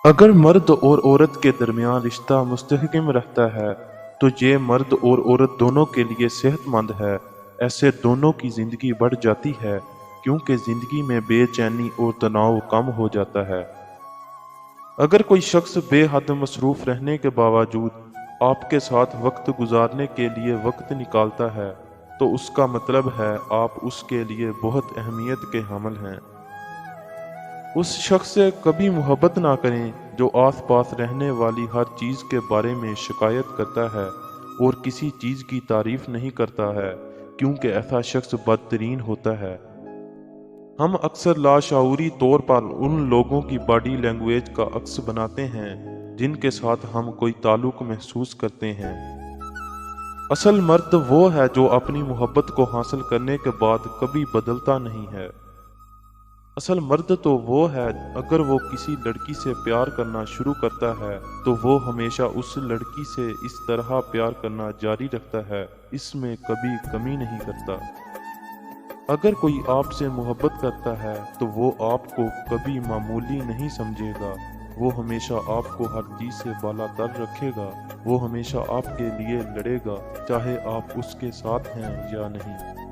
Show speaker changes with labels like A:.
A: अगर मर्द और औरत के दरमियान रिश्ता मुस्तहकम रहता है तो ये मर्द और औरत दोनों के लिए सेहतमंद है। ऐसे दोनों की ज़िंदगी बढ़ जाती है क्योंकि ज़िंदगी में बेचैनी और तनाव कम हो जाता है। अगर कोई शख्स बेहद मसरूफ़ रहने के बावजूद आपके साथ वक्त गुजारने के लिए वक्त निकालता है तो उसका मतलब है आप उसके लिए बहुत अहमियत के हामिल हैं। उस शख्स से कभी मोहब्बत ना करें जो आसपास रहने वाली हर चीज़ के बारे में शिकायत करता है और किसी चीज़ की तारीफ नहीं करता है, क्योंकि ऐसा शख्स बदतरीन होता है। हम अक्सर लाशऊरी तौर पर उन लोगों की बॉडी लैंग्वेज का अक्स बनाते हैं जिनके साथ हम कोई ताल्लुक महसूस करते हैं। असल मर्द वो है जो अपनी मोहब्बत को हासिल करने के बाद कभी बदलता नहीं है। असल मर्द तो वो है अगर वो किसी लड़की से प्यार करना शुरू करता है तो वो हमेशा उस लड़की से इस तरह प्यार करना जारी रखता है, इसमें कभी कमी नहीं करता। अगर कोई आपसे मोहब्बत करता है तो वो आपको कभी मामूली नहीं समझेगा, वो हमेशा आपको हर चीज़ से बालातर रखेगा, वो हमेशा आपके लिए लड़ेगा चाहे आप उसके साथ हैं या नहीं।